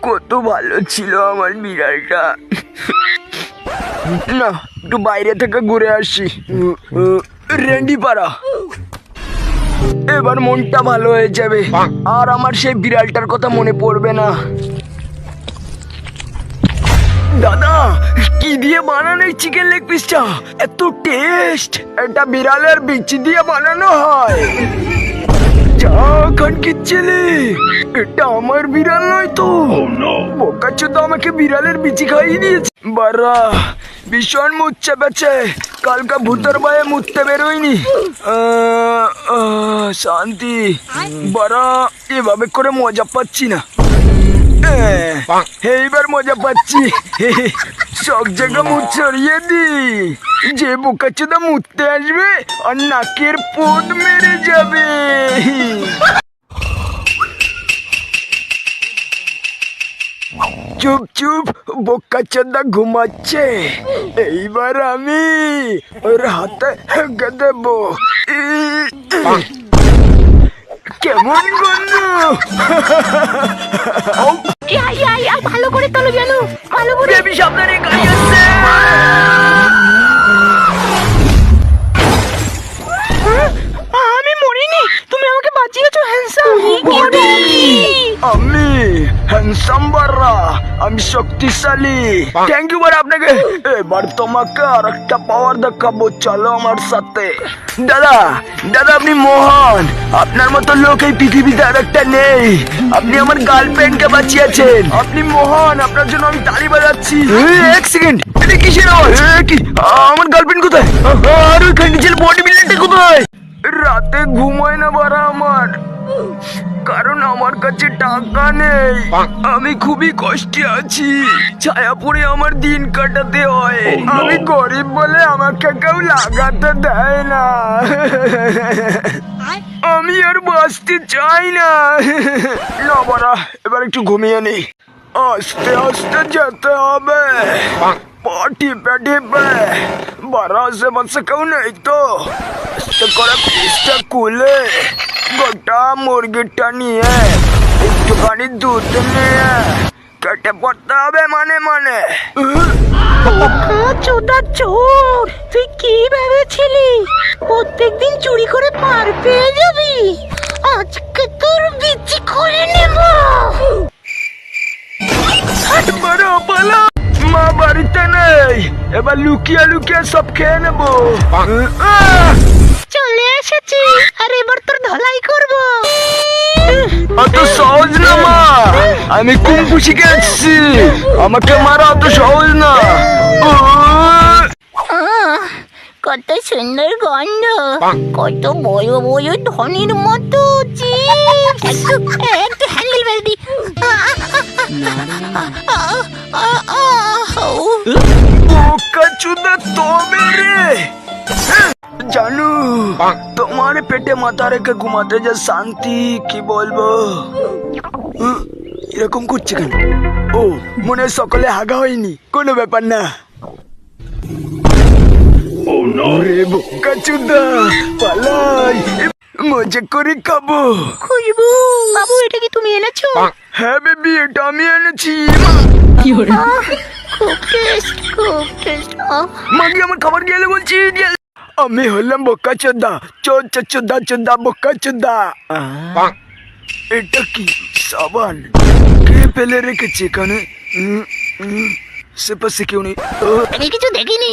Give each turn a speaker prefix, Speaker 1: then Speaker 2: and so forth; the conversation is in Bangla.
Speaker 1: কত ভালো ছিল আমার বিড়ালটা। না, একটু বাইরে থেকে ঘুরে আসি। রেন্ডি পাড়া, এবার মনটা ভালো হয়ে যাবে আর আমার সেই বিড়ালটার কথা মনে পড়বে না। দাদা, কি দিয়ে বানানো এই চিকেন লেগ পিসটা? এত টেস্ট! এটা বিড়ালের বিচি দিয়ে বানানো হয়। এটা আমার বিড়াল নয় তো। বোকাচোদা আমাকে বিড়ালের বিচি খাইয়ে দিয়েছে। বারা ভীষণ মুচ্ছে বেছে, কালকা ভূতের ভয়ে মুততে বেরোয়নি। শান্তি। বারা এভাবে করে মজা পাচ্ছি না। এইবার মজা পাচ্ছি। সব জায়গা মুখ ছড়িয়ে দি, যে বোকাচোদা মুততে আসবে আর নাকের পোদ মেরে যাবে। চুপ চুপ, বোকাচোদা ঘুমাচ্ছে। এইবার আমি ওর হাতে হেগে দেব। কেমন গন্ধ!
Speaker 2: ভালো করে তোলো যেন, ভালো করে।
Speaker 1: বেবি সামনে গাড়ি আসছে।
Speaker 2: আমি মরিনি, তুমি আমাকে বাঁচিয়েছো হ্যান্ডসাম।
Speaker 1: আমি হ্যান্ডসাম বাররা, আমি শক্তিশালী। থ্যাংক ইউ বার আপনাকে। এবার তোমাকে আর একটা পাওয়ার দেখাবো, চলো আমার সাথে। দাদা দাদা, আপনি মহান। আপনার মতো লোক এই পৃথিবীতে আর একটা নেই। আপনি আমার গার্লফ্রেন্ডকে বাঁচিয়েছেন। আপনি মহান, আপনার জন্য আমি তালি বাজাচ্ছি। এক সেকেন্ড, এটা কিসের আওয়াজ? কি আমার গার্লফ্রেন্ড কোথায়? আর ওই খান্ডিজের বডি বিল্ডারটা কোথায়? রাতে ঘুমায় না বারা আমার, কারণ আমার কাছে টাকা নেই। আমি খুবই কষ্টে আছি, ছায়া পড়ে আমার দিন কাটাতে হয়। আমি গরিব বলে আমাকে কেউ লাগাতে দেয় না। আমি আর বাঁচতে চাই না। না বাড়া, এবার একটু ঘুমিয়ে নেই। আস্তে আস্তে যেতে হবে, পা টিপে টিপে। বাড়া আশেপাশে কেউ নেই তো? আস্তে করে পিসটা খুলে গোটা মুরগিটা নিয়ে একটুখানি দুধ নিয়ে কেটে পড়তে হবে মানে মানে।
Speaker 2: চোদা চোর, তুই কি ভেবেছিলি প্রত্যেকদিন চুরি করে পার পেয়ে যাবি? আজকে তোর বিচি করে নেব।
Speaker 1: মা বাড়িতে নেই, এবার লুকিয়ে লুকিয়ে সব খেয়ে নেবো।
Speaker 2: চলে এসেছি, আর এবার তোর ধলাই করব।
Speaker 1: অত সহজ না মা, আমি কুম্ফু শিখে এসেছি। আমাকে মারা অত সহজ না।
Speaker 2: কত সুন্দর গন্ধ, কত বড় বড় ধনির মতো। একটু হ্যান্ডেল বেলদি।
Speaker 1: বোকাচোদা তবে রে। জানু, তোমার পেটে মাথা রেখে ঘুমাতে যে শান্তি, কি বলবো। এরকম করছে কেন? ও মনে হয় সকালে হাগা হয়নি, কোনো ব্যাপার না। ওরে বোকাচোদা, পালাই, মজা করে খাবো।
Speaker 2: খুশবু বাবু, এটা কি তুমি এনেছো?
Speaker 1: হ্যাঁ বেবি, এটা আমি এনেছি।
Speaker 2: খুব টেস্ট, খুব টেস্ট।
Speaker 1: মাগি আমার খাবার গেলে বলছি। আমি হলাম বোকাচোদা, চোদা চোদা বোকাচোদা। এটা কি সাবান? কে ফেলে রেখেছে এখানে? সে পাশে কেউ নেই।
Speaker 2: আমি কিছু দেখিনি।